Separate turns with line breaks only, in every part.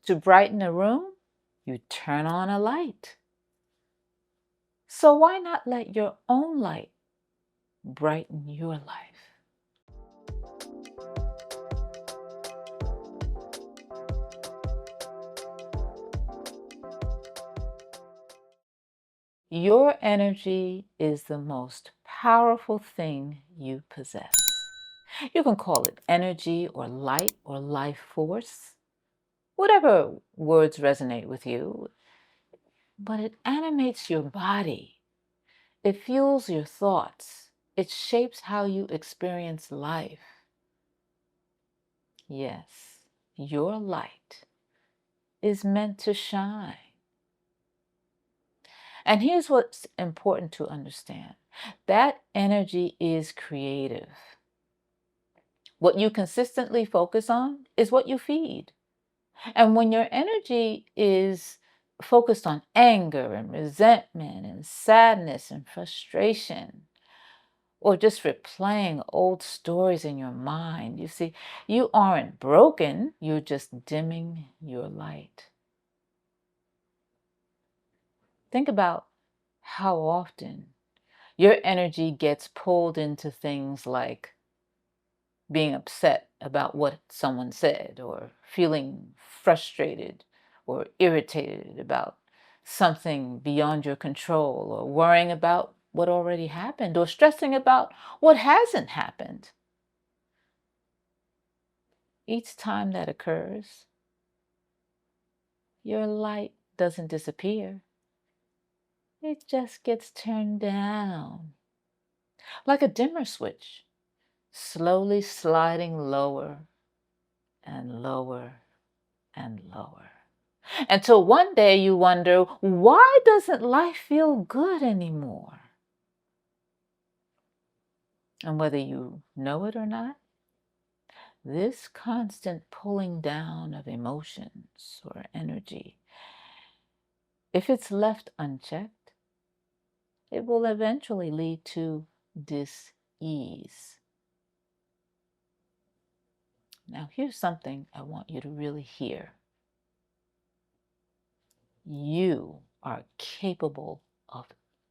To brighten a room, you turn on a light. So why not let your own light brighten your life? Your energy is the most powerful thing you possess. You can call it energy or light or life force, whatever words resonate with you, but it animates your body. It fuels your thoughts. It shapes how you experience life. Yes, your light is meant to shine. And here's what's important to understand. That energy is creative. What you consistently focus on is what you feed. And when your energy is focused on anger and resentment and sadness and frustration, or just replaying old stories in your mind, you see, you aren't broken, you're just dimming your light. Think about how often your energy gets pulled into things like being upset about what someone said, or feeling frustrated or irritated about something beyond your control, or worrying about what already happened, or stressing about what hasn't happened. Each time that occurs, your light doesn't disappear. It just gets turned down, like a dimmer switch, slowly sliding lower and lower and lower, until one day you wonder, why doesn't life feel good anymore? And whether you know it or not, this constant pulling down of emotions or energy, if it's left unchecked, it will eventually lead to dis-ease. Now, here's something I want you to really hear. You are capable of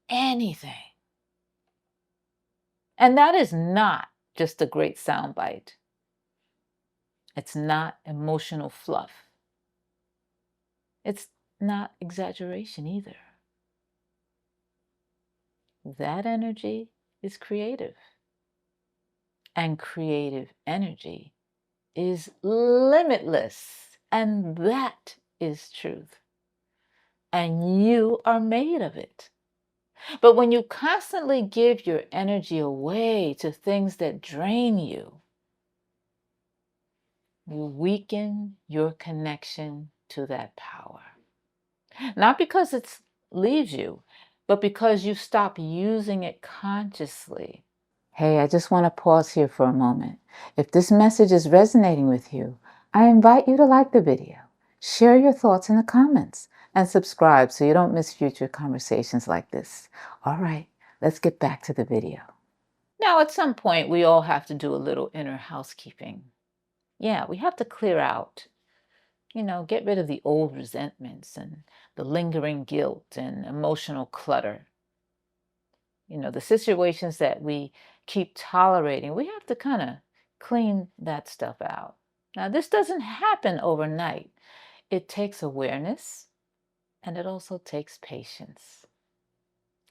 anything. And that is not just a great soundbite. It's not emotional fluff. It's not exaggeration either. That energy is creative. And creative energy is limitless. And that is truth. And you are made of it. But when you constantly give your energy away to things that drain you, you weaken your connection to that power. Not because it leaves you, but because you stop using it consciously. Hey, I just want to pause here for a moment. If this message is resonating with you, I invite you to like the video, share your thoughts in the comments, and subscribe so you don't miss future conversations like this. All right, let's get back to the video. Now, at some point, we all have to do a little inner housekeeping. Yeah, we have to clear out, get rid of the old resentments and the lingering guilt and emotional clutter. The situations that we keep tolerating, we have to kind of clean that stuff out. Now, this doesn't happen overnight. It takes awareness, and it also takes patience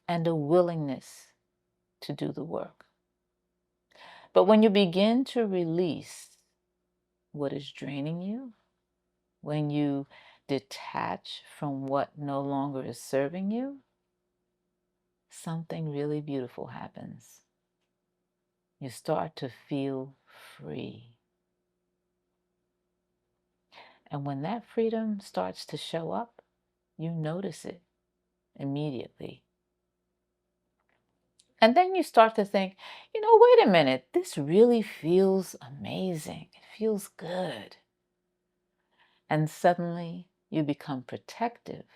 and a willingness to do the work. But when you begin to release what is draining you, when you detach from what no longer is serving you, something really beautiful happens. You start to feel free. And when that freedom starts to show up, you notice it immediately. And then you start to think, wait a minute, this really feels amazing. It feels good. And suddenly you become protective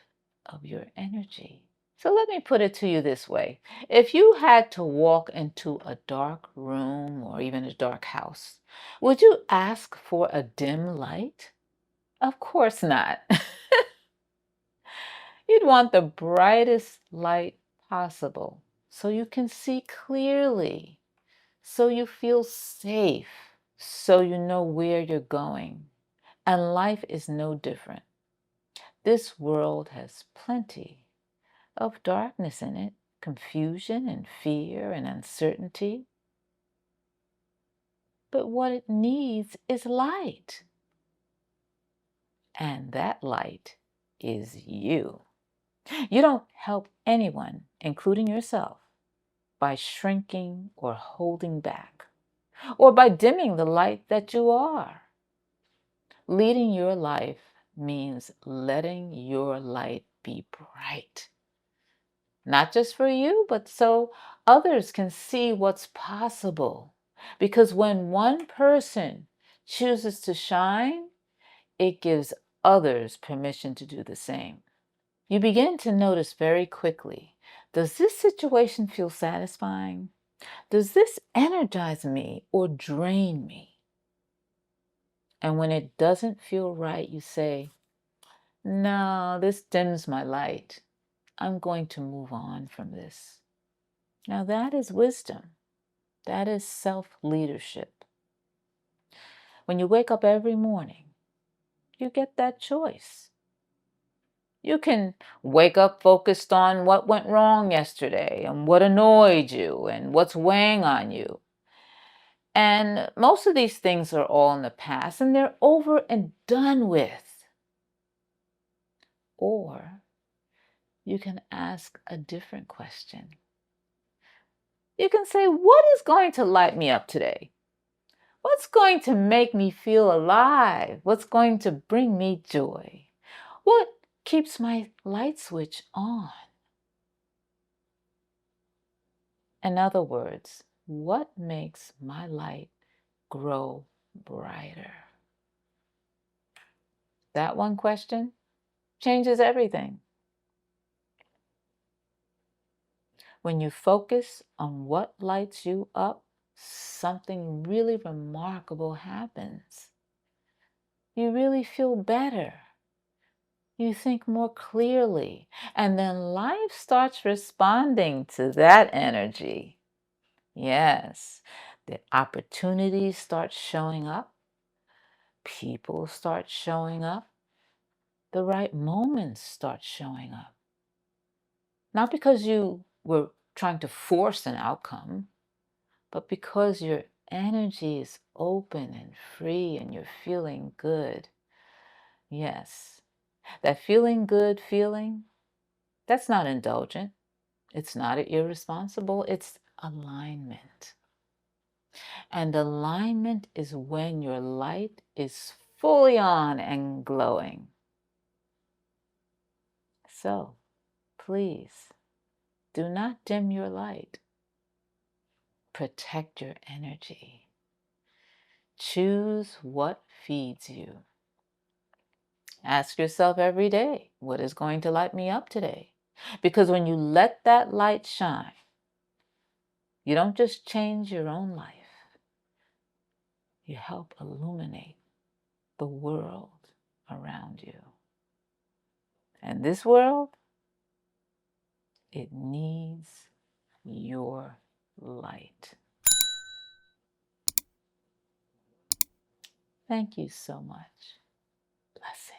of your energy. So let me put it to you this way. If you had to walk into a dark room or even a dark house, would you ask for a dim light? Of course not. You'd want the brightest light possible so you can see clearly, so you feel safe, so you know where you're going. And life is no different. This world has plenty of darkness in it, confusion and fear and uncertainty. But what it needs is light. And that light is you. You don't help anyone, including yourself, by shrinking or holding back, or by dimming the light that you are. Leading your life means letting your light be bright. Not just for you, but so others can see what's possible. Because when one person chooses to shine, it gives others permission to do the same. You begin to notice very quickly, does this situation feel satisfying? Does this energize me or drain me? And when it doesn't feel right, you say, no, this dims my light. I'm going to move on from this. Now that is wisdom. That is self-leadership. When you wake up every morning, you get that choice. You can wake up focused on what went wrong yesterday and what annoyed you and what's weighing on you. And most of these things are all in the past and they're over and done with. Or you can ask a different question. You can say, what is going to light me up today? What's going to make me feel alive? What's going to bring me joy? What keeps my light switch on? In other words, what makes my light grow brighter? That one question changes everything. When you focus on what lights you up, something really remarkable happens. You really feel better. You think more clearly, and then life starts responding to that energy. Yes, the opportunities start showing up, people start showing up, the right moments start showing up. Not because you were trying to force an outcome, but because your energy is open and free and you're feeling good. Yes, that feeling good feeling, that's not indulgent. It's not irresponsible. It's alignment. And alignment is when your light is fully on and glowing. So, please, do not dim your light. Protect your energy. Choose what feeds you. Ask yourself every day, what is going to light me up today? Because when you let that light shine, you don't just change your own life, you help illuminate the world around you. And this world, it needs your light. Thank you so much. Blessings.